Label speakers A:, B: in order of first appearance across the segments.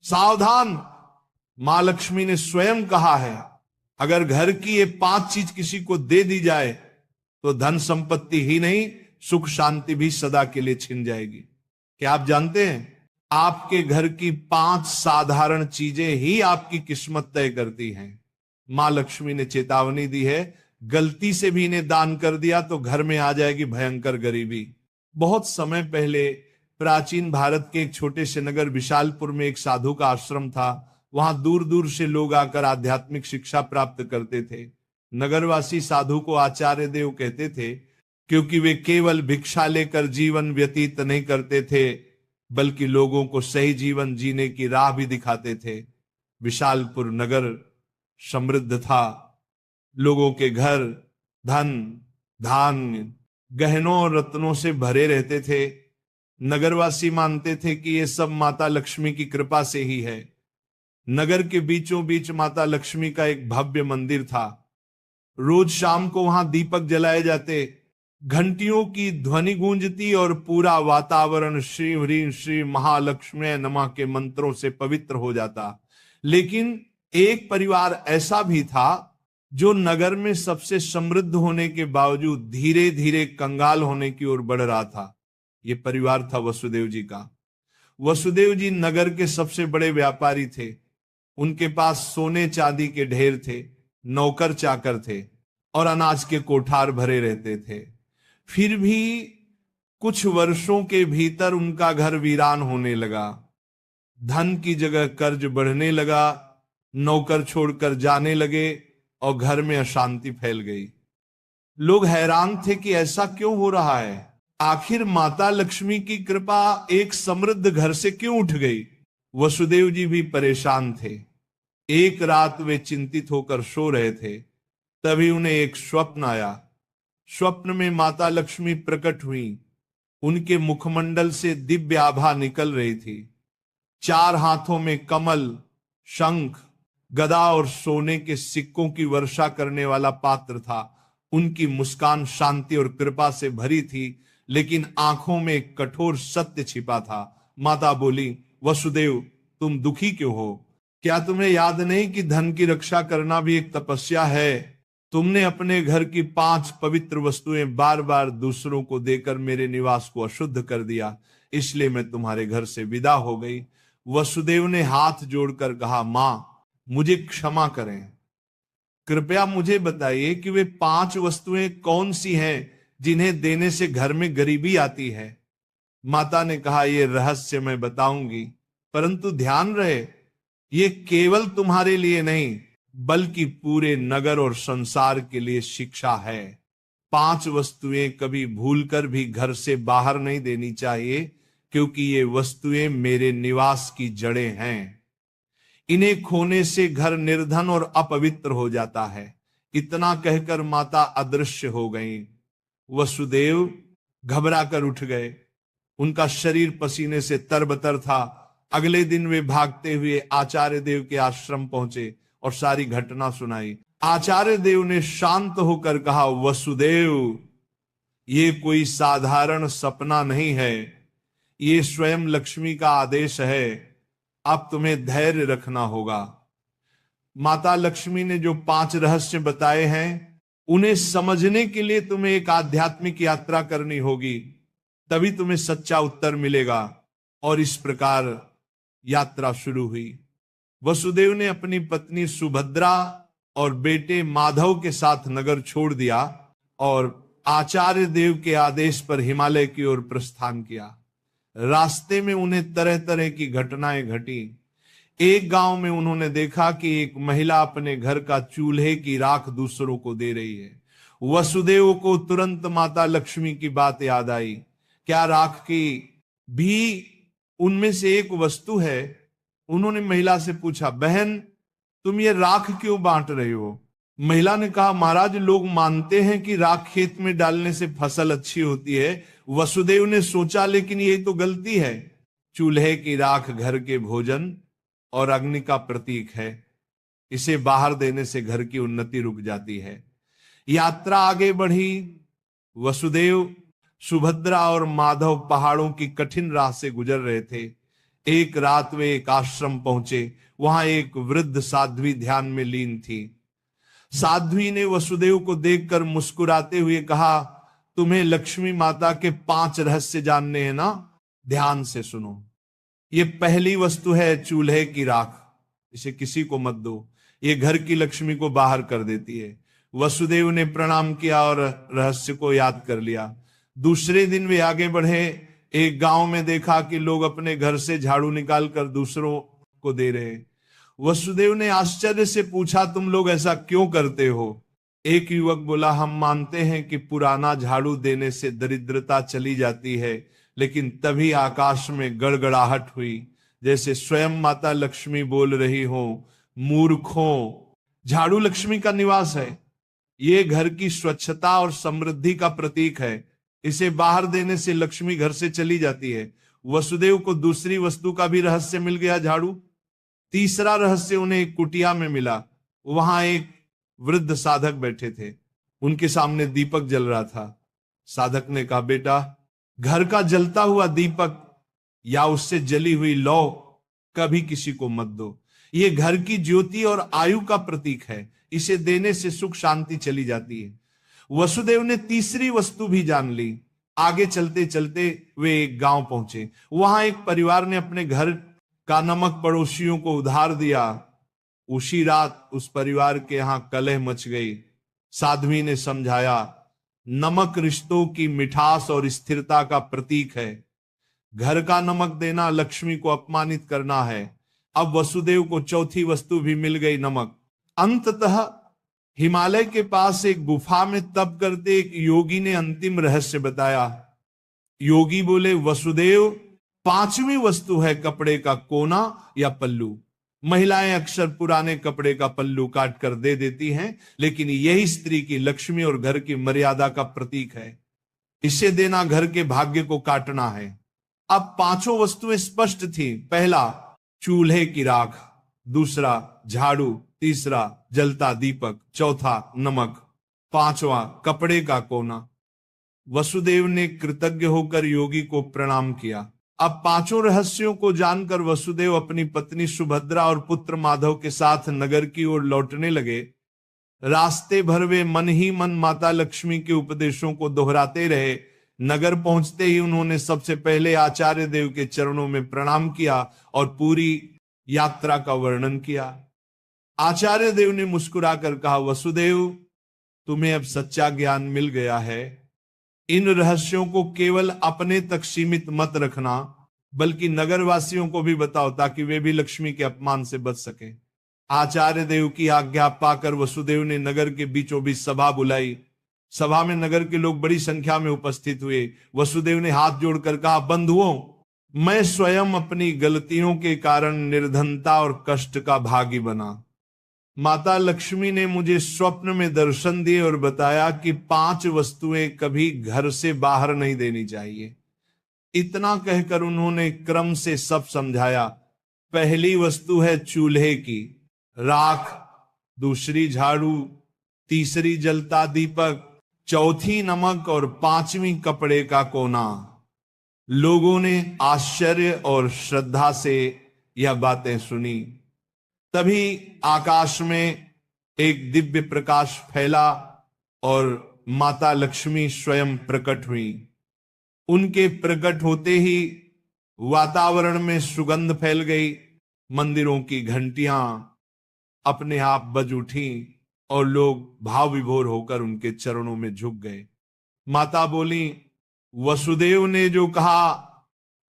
A: सावधान, मां लक्ष्मी ने स्वयं कहा है, अगर घर की ये 5 चीज किसी को दे दी जाए तो धन संपत्ति ही नहीं, सुख शांति भी सदा के लिए छिन जाएगी। क्या आप जानते हैं, आपके घर की 5 साधारण चीजें ही आपकी किस्मत तय करती हैं। मां लक्ष्मी ने चेतावनी दी है, गलती से भी इन्हें दान कर दिया तो घर में आ जाएगी भयंकर गरीबी। बहुत समय पहले प्राचीन भारत के एक छोटे से नगर विशालपुर में एक साधु का आश्रम था। वहां दूर दूर से लोग आकर आध्यात्मिक शिक्षा प्राप्त करते थे। नगरवासी साधु को आचार्य देव कहते थे, क्योंकि वे केवल भिक्षा लेकर जीवन व्यतीत नहीं करते थे, बल्कि लोगों को सही जीवन जीने की राह भी दिखाते थे। विशालपुर नगर समृद्ध था, लोगों के घर धन, धान्य, गहनों और रत्नों से भरे रहते थे। नगरवासी मानते थे कि यह सब माता लक्ष्मी की कृपा से ही है। नगर के बीचों बीच माता लक्ष्मी का एक भव्य मंदिर था। रोज शाम को वहां दीपक जलाए जाते, घंटियों की ध्वनि गूंजती और पूरा वातावरण श्री ह्रीं श्री महालक्ष्मी नमः के मंत्रों से पवित्र हो जाता। लेकिन एक परिवार ऐसा भी था जो नगर में सबसे समृद्ध होने के बावजूद धीरे धीरे कंगाल होने की ओर बढ़ रहा था। यह परिवार था वसुदेव जी का। वसुदेव जी नगर के सबसे बड़े व्यापारी थे। उनके पास सोने चांदी के ढेर थे, नौकर चाकर थे और अनाज के कोठार भरे रहते थे। फिर भी कुछ वर्षों के भीतर उनका घर वीरान होने लगा। धन की जगह कर्ज बढ़ने लगा, नौकर छोड़कर जाने लगे और घर में अशांति फैल गई। लोग हैरान थे कि ऐसा क्यों हो रहा है, आखिर माता लक्ष्मी की कृपा एक समृद्ध घर से क्यों उठ गई। वसुदेव जी भी परेशान थे। एक रात वे चिंतित होकर सो रहे थे, तभी उन्हें एक स्वप्न आया। स्वप्न में माता लक्ष्मी प्रकट हुई। उनके मुखमंडल से दिव्य आभा निकल रही थी। 4 हाथों में कमल, शंख, गदा और सोने के सिक्कों की वर्षा करने वाला पात्र था। उनकी मुस्कान शांति और कृपा से भरी थी, लेकिन आंखों में एक कठोर सत्य छिपा था। माता बोली, वसुदेव तुम दुखी क्यों हो? क्या तुम्हें याद नहीं कि धन की रक्षा करना भी एक तपस्या है? तुमने अपने घर की 5 पवित्र वस्तुएं बार बार दूसरों को देकर मेरे निवास को अशुद्ध कर दिया, इसलिए मैं तुम्हारे घर से विदा हो गई। वसुदेव ने हाथ जोड़कर कहा, मां मुझे क्षमा करें, कृपया मुझे बताइए कि वे 5 वस्तुएं कौन सी हैं जिन्हें देने से घर में गरीबी आती है। माता ने कहा, यह रहस्य मैं बताऊंगी, परंतु ध्यान रहे ये केवल तुम्हारे लिए नहीं बल्कि पूरे नगर और संसार के लिए शिक्षा है। 5 वस्तुएं कभी भूलकर भी घर से बाहर नहीं देनी चाहिए, क्योंकि ये वस्तुएं मेरे निवास की जड़ें हैं। इन्हें खोने से घर निर्धन और अपवित्र हो जाता है। इतना कहकर माता अदृश्य हो गई। वसुदेव घबरा कर उठ गए। उनका शरीर पसीने से तरबतर था। अगले दिन वे भागते हुए आचार्य देव के आश्रम पहुंचे और सारी घटना सुनाई। आचार्य देव ने शांत होकर कहा, वसुदेव ये कोई साधारण सपना नहीं है, ये स्वयं लक्ष्मी का आदेश है। अब तुम्हें धैर्य रखना होगा। माता लक्ष्मी ने जो 5 रहस्य बताए हैं उन्हें समझने के लिए तुम्हें एक आध्यात्मिक यात्रा करनी होगी, तभी तुम्हें सच्चा उत्तर मिलेगा। और इस प्रकार यात्रा शुरू हुई। वसुदेव ने अपनी पत्नी सुभद्रा और बेटे माधव के साथ नगर छोड़ दिया और आचार्य देव के आदेश पर हिमालय की ओर प्रस्थान किया। रास्ते में उन्हें तरह तरह की घटनाएं घटी। एक गांव में उन्होंने देखा कि एक महिला अपने घर का चूल्हे की राख दूसरों को दे रही है। वसुदेव को तुरंत माता लक्ष्मी की बात याद आई। क्या राख की भी उनमें से एक वस्तु है? उन्होंने महिला से पूछा, बहन तुम ये राख क्यों बांट रही हो? महिला ने कहा, महाराज लोग मानते हैं कि राख खेत में डालने से फसल अच्छी होती है। वसुदेव ने सोचा, लेकिन यही तो गलती है। चूल्हे की राख घर के भोजन और अग्नि का प्रतीक है। इसे बाहर देने से घर की उन्नति रुक जाती है। यात्रा आगे बढ़ी। वसुदेव, सुभद्रा और माधव पहाड़ों की कठिन राह से गुजर रहे थे। एक रात वे एक आश्रम पहुंचे। वहां एक वृद्ध साध्वी ध्यान में लीन थी। साध्वी ने वसुदेव को देखकर मुस्कुराते हुए कहा, तुम्हें लक्ष्मी माता के 5 रहस्य जानने हैं ना? ध्यान से सुनो। ये पहली वस्तु है चूल्हे की राख। इसे किसी को मत दो, ये घर की लक्ष्मी को बाहर कर देती है। वसुदेव ने प्रणाम किया और रहस्य को याद कर लिया। दूसरे दिन वे आगे बढ़े। एक गांव में देखा कि लोग अपने घर से झाड़ू निकालकर दूसरों को दे रहे। वसुदेव ने आश्चर्य से पूछा, तुम लोग ऐसा क्यों करते हो? एक युवक बोला, हम मानते हैं कि पुराना झाड़ू देने से दरिद्रता चली जाती है। लेकिन तभी आकाश में गड़गड़ाहट हुई, जैसे स्वयं माता लक्ष्मी बोल रही हो, मूर्खों, झाड़ू लक्ष्मी का निवास है। ये घर की स्वच्छता और समृद्धि का प्रतीक है। इसे बाहर देने से लक्ष्मी घर से चली जाती है। वसुदेव को दूसरी वस्तु का भी रहस्य मिल गया, झाड़ू। तीसरा रहस्य उन्हें एक कुटिया में मिला। वहां एक वृद्ध साधक बैठे थे। उनके सामने दीपक जल रहा था। साधक ने कहा, बेटा, घर का जलता हुआ दीपक या उससे जली हुई लौ कभी किसी को मत दो। ये घर की ज्योति और आयु का प्रतीक है। इसे देने से सुख शांति चली जाती है। वसुदेव ने तीसरी वस्तु भी जान ली। आगे चलते चलते वे एक गांव पहुंचे। वहां एक परिवार ने अपने घर का नमक पड़ोसियों को उधार दिया। उसी रात उस परिवार के यहां कलह मच गई। साध्वी ने समझाया, नमक रिश्तों की मिठास और स्थिरता का प्रतीक है। घर का नमक देना लक्ष्मी को अपमानित करना है। अब वसुदेव को चौथी वस्तु भी मिल गई, नमक। अंततः हिमालय के पास एक गुफा में तप करते एक योगी ने अंतिम रहस्य बताया। योगी बोले, वसुदेव, 5वीं वस्तु है कपड़े का कोना या पल्लू। महिलाएं अक्सर पुराने कपड़े का पल्लू काट कर दे देती हैं, लेकिन यही स्त्री की लक्ष्मी और घर की मर्यादा का प्रतीक है। इसे देना घर के भाग्य को काटना है। अब 5 वस्तुएं स्पष्ट थी। पहला, चूल्हे की राख। दूसरा, झाड़ू। तीसरा, जलता दीपक। चौथा, नमक। 5वां, कपड़े का कोना। वसुदेव ने कृतज्ञ होकर योगी को प्रणाम किया। अब 5 रहस्यों को जानकर वसुदेव अपनी पत्नी सुभद्रा और पुत्र माधव के साथ नगर की ओर लौटने लगे। रास्ते भर वे मन ही मन माता लक्ष्मी के उपदेशों को दोहराते रहे। नगर पहुंचते ही उन्होंने सबसे पहले आचार्य देव के चरणों में प्रणाम किया और पूरी यात्रा का वर्णन किया। आचार्य देव ने मुस्कुराकर कहा, वसुदेव, तुम्हें अब सच्चा ज्ञान मिल गया है। इन रहस्यों को केवल अपने तक सीमित मत रखना, बल्कि नगरवासियों को भी बताओ, ताकि वे भी लक्ष्मी के अपमान से बच सके। आचार्य देव की आज्ञा पाकर वसुदेव ने नगर के बीचों बीच सभा बुलाई। सभा में नगर के लोग बड़ी संख्या में उपस्थित हुए। वसुदेव ने हाथ जोड़कर कहा, बंधुओं, मैं स्वयं अपनी गलतियों के कारण निर्धनता और कष्ट का भागी बना। माता लक्ष्मी ने मुझे स्वप्न में दर्शन दिए और बताया कि 5 वस्तुएं कभी घर से बाहर नहीं देनी चाहिए। इतना कहकर उन्होंने क्रम से सब समझाया। पहली वस्तु है चूल्हे की राख, दूसरी झाड़ू, तीसरी जलता दीपक, चौथी नमक और 5वीं कपड़े का कोना। लोगों ने आश्चर्य और श्रद्धा से यह बातें सुनी। तभी आकाश में एक दिव्य प्रकाश फैला और माता लक्ष्मी स्वयं प्रकट हुई। उनके प्रकट होते ही वातावरण में सुगंध फैल गई। मंदिरों की घंटियां अपने आप बज उठी और लोग भाव विभोर होकर उनके चरणों में झुक गए। माता बोली, वसुदेव ने जो कहा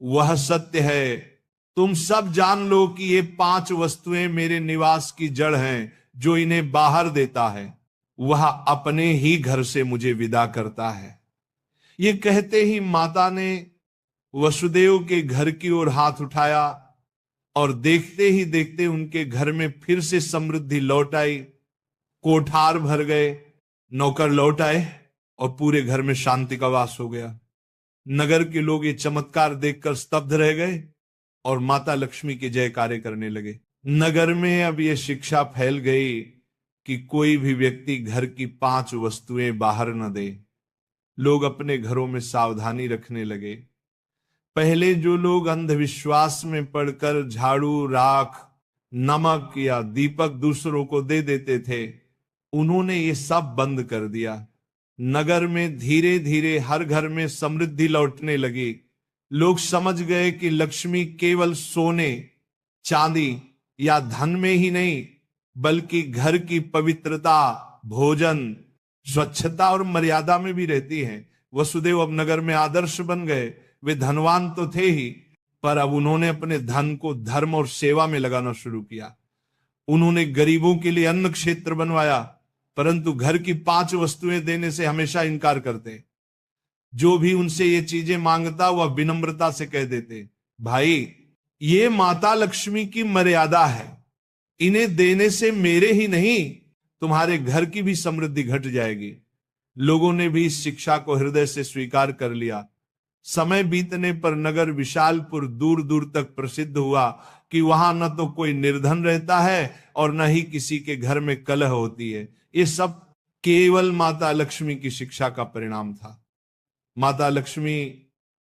A: वह सत्य है। तुम सब जान लो कि ये 5 वस्तुएं मेरे निवास की जड़ हैं। जो इन्हें बाहर देता है वह अपने ही घर से मुझे विदा करता है। ये कहते ही माता ने वसुदेव के घर की ओर हाथ उठाया और देखते ही देखते उनके घर में फिर से समृद्धि लौट आई। कोठार भर गए, नौकर लौट आए और पूरे घर में शांति का वास हो गया। नगर के लोग ये चमत्कार देखकर स्तब्ध रह गए और माता लक्ष्मी के जयकारे करने लगे। नगर में अब यह शिक्षा फैल गई कि कोई भी व्यक्ति घर की 5 वस्तुएं बाहर न दे। लोग अपने घरों में सावधानी रखने लगे। पहले जो लोग अंधविश्वास में पड़कर झाड़ू, राख, नमक या दीपक दूसरों को दे देते थे, उन्होंने ये सब बंद कर दिया। नगर में धीरे धीरे हर घर में समृद्धि लौटने लगी। लोग समझ गए कि लक्ष्मी केवल सोने, चांदी या धन में ही नहीं, बल्कि घर की पवित्रता, भोजन, स्वच्छता और मर्यादा में भी रहती है। वसुदेव अब नगर में आदर्श बन गए। वे धनवान तो थे ही, पर अब उन्होंने अपने धन को धर्म और सेवा में लगाना शुरू किया। उन्होंने गरीबों के लिए अन्न क्षेत्र बनवाया, परंतु घर की 5 वस्तुएं देने से हमेशा इनकार करते। जो भी उनसे ये चीजें मांगता वह विनम्रता से कह देते, भाई ये माता लक्ष्मी की मर्यादा है, इन्हें देने से मेरे ही नहीं तुम्हारे घर की भी समृद्धि घट जाएगी। लोगों ने भी इस शिक्षा को हृदय से स्वीकार कर लिया। समय बीतने पर नगर विशालपुर दूर दूर तक प्रसिद्ध हुआ कि वहां न तो कोई निर्धन रहता है और न ही किसी के घर में कलह होती है। ये सब केवल माता लक्ष्मी की शिक्षा का परिणाम था। माता लक्ष्मी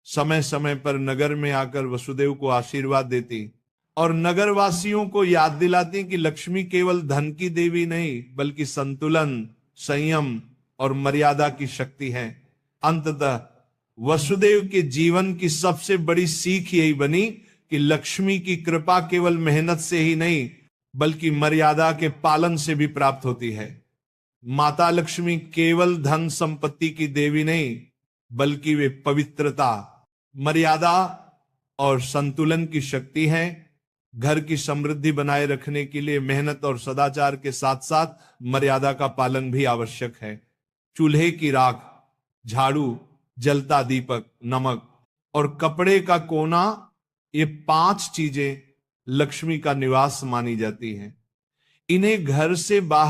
A: समय समय पर नगर में आकर वसुदेव को आशीर्वाद देती और नगरवासियों को याद दिलाती कि लक्ष्मी केवल धन की देवी नहीं, बल्कि संतुलन, संयम और मर्यादा की शक्ति है। अंततः वसुदेव के जीवन की सबसे बड़ी सीख यही बनी कि लक्ष्मी की कृपा केवल मेहनत से ही नहीं, बल्कि मर्यादा के पालन से भी प्राप्त होती है। माता लक्ष्मी केवल धन संपत्ति की देवी नहीं, बल्कि वे पवित्रता, मर्यादा और संतुलन की शक्ति है। घर की समृद्धि बनाए रखने के लिए मेहनत और सदाचार के साथ साथ मर्यादा का पालन भी आवश्यक है। चूल्हे की राख, झाड़ू, जलता दीपक, नमक और कपड़े का कोना, ये 5 चीजें लक्ष्मी का निवास मानी जाती हैं। इन्हें घर से बाहर